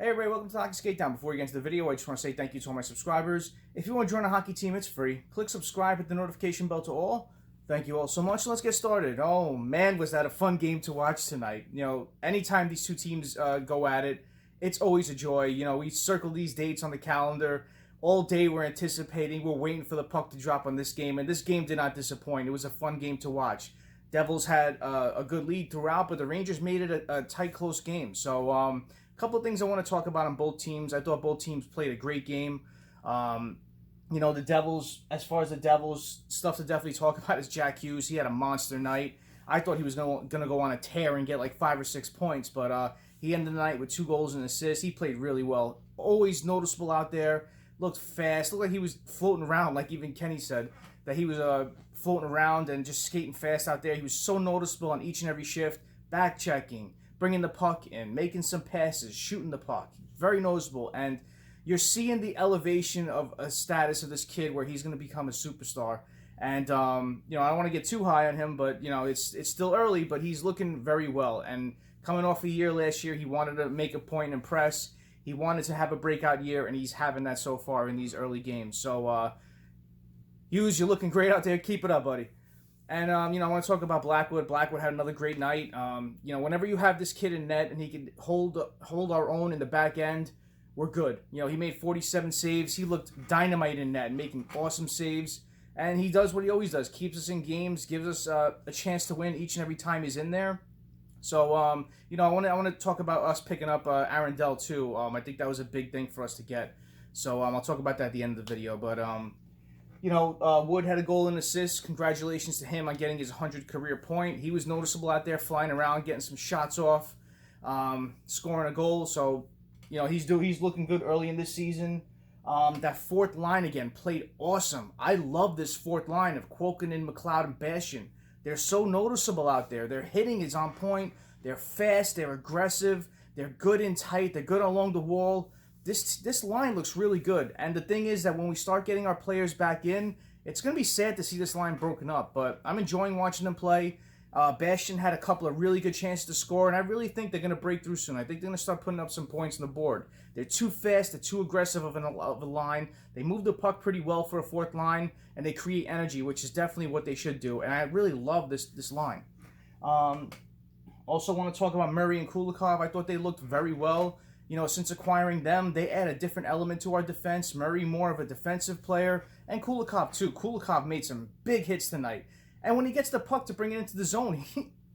Hey everybody, welcome to the Hockey SKATEDOWN. Before we get into the video, I just want to say thank you to all my subscribers. If you want to join a hockey team, it's free. Click subscribe, hit the notification bell to all. Thank you all so much. Let's get started. Oh man, was that a fun game to watch tonight. You know, anytime these two teams go at it, it's always a joy. You know, we circle these dates on the calendar. All day we're anticipating, we're waiting for the puck to drop on this game, and this game did not disappoint. It was a fun game to watch. Devils had a good lead throughout, but the Rangers made it a tight, close game. So, a couple of things I want to talk about on both teams. I thought both teams played a great game. You know, the Devils, as far as the Devils, stuff to definitely talk about is Jack Hughes. He had a monster night. I thought he was going to go on a tear and get like 5 or 6 points, but he ended the night with 2 goals and assists. He played really well. Always noticeable out there. Looked fast. Looked like he was floating around, like even Kenny said, that he was floating around and just skating fast out there. He was so noticeable on each and every shift. Back checking, bringing the puck in, making some passes, shooting the puck. Very noticeable. And you're seeing the elevation of a status of this kid where he's going to become a superstar. And, you know, I don't want to get too high on him, but, you know, it's still early, but he's looking very well. And coming off a year last year, he wanted to make a point and impress. He wanted to have a breakout year, and he's having that so far in these early games. So, Hughes, you're looking great out there. Keep it up, buddy. And, you know, I want to talk about Blackwood. Blackwood had another great night. You know, whenever you have this kid in net and he can hold our own in the back end, we're good. You know, he made 47 saves. He looked dynamite in net, making awesome saves. And he does what he always does. Keeps us in games, gives us a chance to win each and every time he's in there. So, you know, I want to talk about us picking up Dell too. I think that was a big thing for us to get. So, I'll talk about that at the end of the video. But, you know, Wood had a goal and assist. Congratulations to him on getting his 100th career point. He was noticeable out there, flying around, getting some shots off, scoring a goal. So, you know, he's looking good early in this season. That fourth line again played awesome. I love this fourth line of Kuokkanen, Mcleod, and Bastian. They're so noticeable out there. Their hitting is on point. They're fast. They're aggressive. They're good and tight. They're good along the wall. This line looks really good. And the thing is that when we start getting our players back in, it's going to be sad to see this line broken up. But I'm enjoying watching them play. Bastian had a couple of really good chances to score, and I really think they're going to break through soon. I think they're going to start putting up some points on the board. They're too fast. They're too aggressive of a line. They move the puck pretty well for a fourth line, and they create energy, which is definitely what they should do. And I really love this line. Also want to talk about Murray and Kulikov. I thought they looked very well. You know, since acquiring them, they add a different element to our defense. Murray, more of a defensive player, and Kulikov, too. Kulikov made some big hits tonight. And when he gets the puck to bring it into the zone,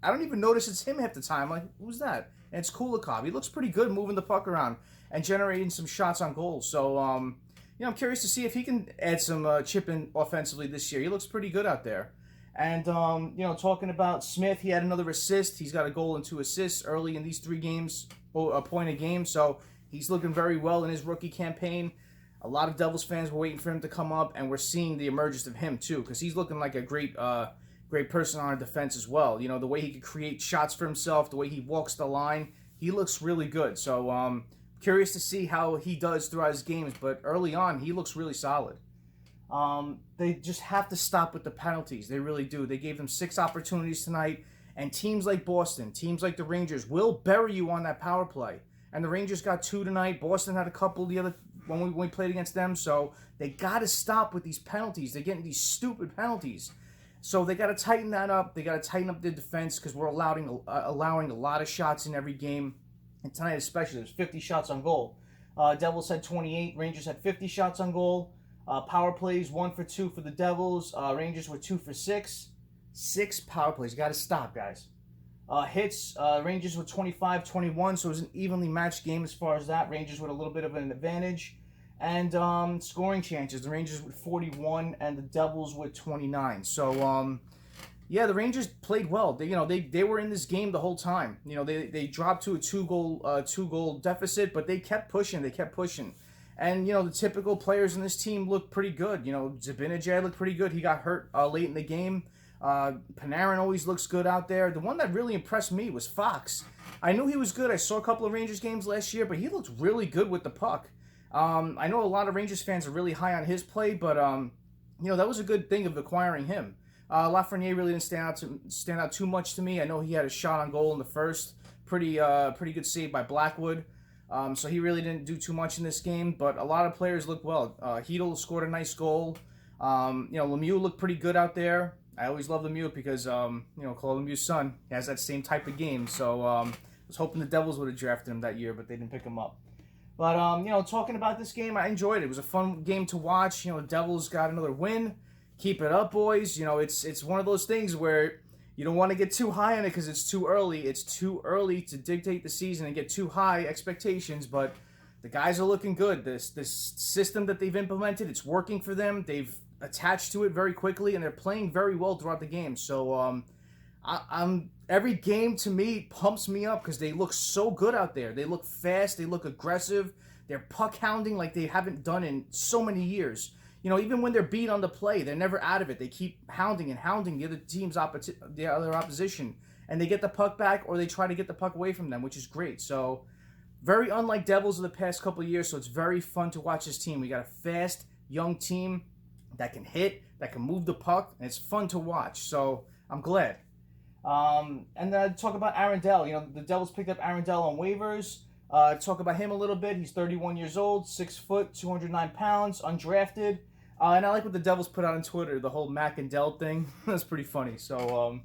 I don't even notice it's him half the time. Like, who's that? And it's Kulikov. He looks pretty good moving the puck around and generating some shots on goals. So, you know, I'm curious to see if he can add some chip in offensively this year. He looks pretty good out there. And, you know, talking about Smith, he had another assist. He's got a goal and 2 assists early in these 3 games, a point a game. So he's looking very well in his rookie campaign. A lot of Devils fans were waiting for him to come up, and we're seeing the emergence of him too, because he's looking like a great person on our defense as well. You know, the way he could create shots for himself, the way he walks the line, he looks really good. So, curious to see how he does throughout his games, but early on, he looks really solid. They just have to stop with the penalties. They really do. They gave them 6 opportunities tonight, and teams like Boston, teams like the Rangers will bury you on that power play. And the Rangers got 2 tonight. Boston had a couple the other when we played against them. So they got to stop with these penalties. They're getting these stupid penalties. So they got to tighten that up. They got to tighten up their defense because we're allowing a lot of shots in every game. And tonight especially, there's 50 shots on goal. Devils had 28. Rangers had 50 shots on goal. Power plays, 1 for 2 for the Devils. Rangers were 2 for 6. 6 power plays. Got to stop, guys. Hits, Rangers were 25-21, so it was an evenly matched game as far as that. Rangers with a little bit of an advantage. And scoring chances, the Rangers with 41 and the Devils with 29. So, yeah, the Rangers played well. They were in this game the whole time. You know, they dropped to a two goal deficit, but they kept pushing. And, you know, the typical players in this team looked pretty good. You know, Zibenajad looked pretty good. He got hurt late in the game. Panarin always looks good out there. The one that really impressed me was Fox. I knew he was good. I saw a couple of Rangers games last year, but he looked really good with the puck. I know a lot of Rangers fans are really high on his play, but you know, that was a good thing of acquiring him. Lafreniere really didn't stand out too much to me. I know he had a shot on goal in the first. Pretty good save by Blackwood. So he really didn't do too much in this game, but a lot of players looked well. Chytil scored a nice goal. Lemieux looked pretty good out there. I always love Lemieux because, Claude Lemieux's son has that same type of game. So I was hoping the Devils would have drafted him that year, but they didn't pick him up. But, talking about this game, I enjoyed it. It was a fun game to watch. The Devils got another win. Keep it up, boys. It's one of those things where you don't want to get too high on it because it's too early. It's too early to dictate the season and get too high expectations, but the guys are looking good. This system that they've implemented, it's working for them. They've attached to it very quickly, and they're playing very well throughout the game. So every game to me pumps me up because they look so good out there. They look fast. They look aggressive. They're puck hounding like they haven't done in so many years. Even when they're beat on the play, they're never out of it. They keep hounding and hounding the other team's opposition, and they get the puck back or they try to get the puck away from them, which is great. So very unlike Devils of the past couple of years, so it's very fun to watch this team. We got a fast, young team that can hit, that can move the puck, and it's fun to watch. So I'm glad. And then talk about Aaron Dell. The Devils picked up Aaron Dell on waivers. Talk about him a little bit. He's 31 years old, 6 foot, 209 pounds, undrafted. And I like what the Devils put out on Twitter, the whole Mac and Dell thing. That's pretty funny. So,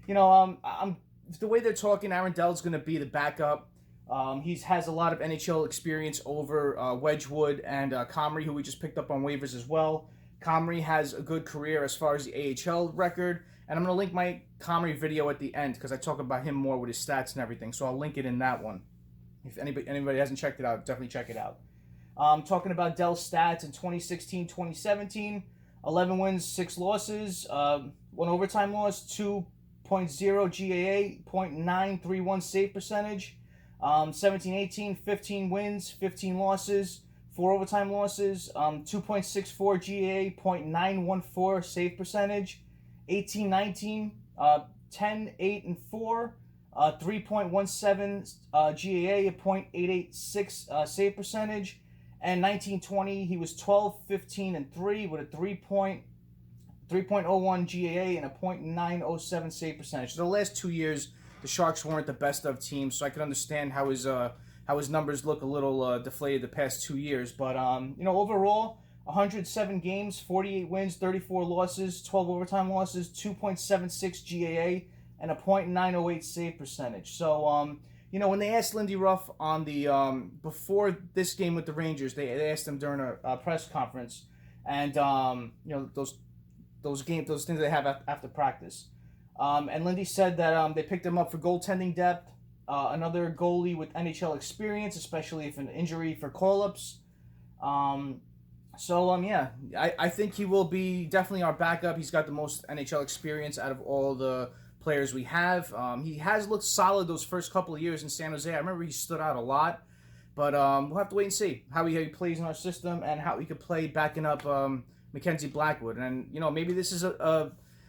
the way they're talking, Aaron Dell's going to be the backup. He has a lot of NHL experience over Wedgwood and Comrie, who we just picked up on waivers as well. Comrie has a good career as far as the AHL record. And I'm going to link my Comrie video at the end because I talk about him more with his stats and everything. So I'll link it in that one. If anybody hasn't checked it out, definitely check it out. Talking about Dell's stats in 2016-2017, 11 wins, 6 losses, 1 overtime loss, 2.0 GAA, .931 save percentage. 17-18, 15 wins, 15 losses, 4 overtime losses, 2.64 GAA, .914 save percentage. 18-19, 10-8-4, 3.17 GAA, .886 save percentage. And 19-20, he was 12-15-3 with a 3.01 GAA and a .907 save percentage. So the last 2 years, the Sharks weren't the best of teams, so I can understand how his numbers look a little deflated the past 2 years. But overall, 107 games, 48 wins, 34 losses, 12 overtime losses, 2.76 GAA, and a .908 save percentage. So when they asked Lindy Ruff on the before this game with the Rangers, they asked him during a press conference, and those things they have after practice, and Lindy said that they picked him up for goaltending depth, another goalie with NHL experience, especially if an injury for call-ups. I think he will be definitely our backup. He's got the most NHL experience out of all the players we have. He has looked solid those first couple of years in San Jose. I remember he stood out a lot, but we'll have to wait and see how he plays in our system and how he could play backing up Mackenzie Blackwood. And maybe this is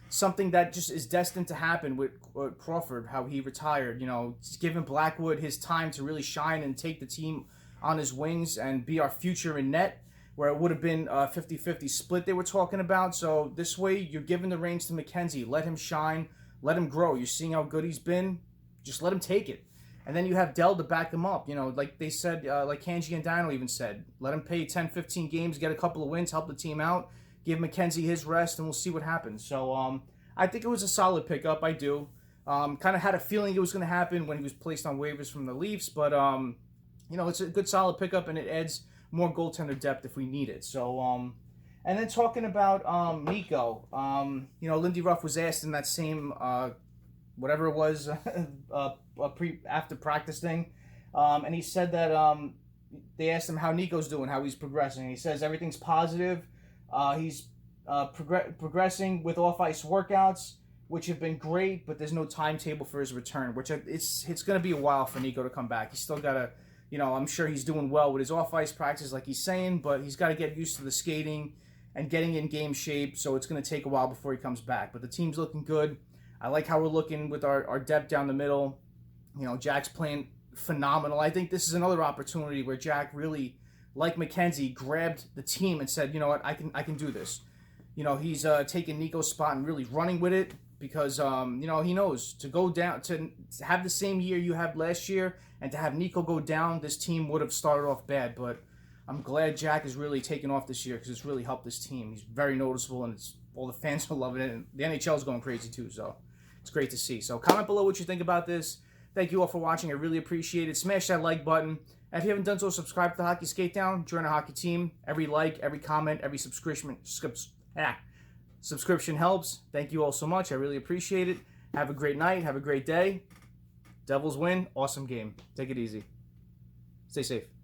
something that just is destined to happen with Crawford, how he retired. Just giving Blackwood his time to really shine and take the team on his wings and be our future in net, where it would have been a 50-50 split they were talking about. So this way, you're giving the reins to Mackenzie. Let him shine. Let him grow. You're seeing how good he's been. Just let him take it. And then you have Dell to back him up. Like they said, like Kanji and Dino even said, let him play 10, 15 games, get a couple of wins, help the team out, give Mackenzie his rest, and we'll see what happens. So I think it was a solid pickup. I do. Kind of had a feeling it was going to happen when he was placed on waivers from the Leafs. But, it's a good solid pickup, and it adds more goaltender depth if we need it. So, and then talking about Nico, Lindy Ruff was asked in that same, whatever it was, after practice thing, and he said that they asked him how Nico's doing, how he's progressing. He says everything's positive. He's progressing with off-ice workouts, which have been great, but there's no timetable for his return, which it's going to be a while for Nico to come back. He's still got to, I'm sure he's doing well with his off-ice practice like he's saying, but he's got to get used to the skating and getting in game shape, so it's going to take a while before he comes back. But the team's looking good. I like how we're looking with our depth down the middle. Jack's playing phenomenal. I think this is another opportunity where Jack really, like Mackenzie, grabbed the team and said, you know what, I can do this. He's taking Nico's spot and really running with it. because you know, he knows to go down, to have the same year you had last year, and to have Nico go down, this team would have started off bad. But I'm glad Jack is really taking off this year because it's really helped this team. He's very noticeable, and it's all the fans are loving it, and the NHL is going crazy too. So it's great to see. So comment below what you think about this. Thank you all for watching. I really appreciate it. Smash that like button. And if you haven't done so, subscribe to the Hockey Skate Down. Join a hockey team. Every like, every comment, every subscription helps. Thank you all so much. I really appreciate it. Have a great night. Have a great day. Devils win. Awesome game. Take it easy. Stay safe.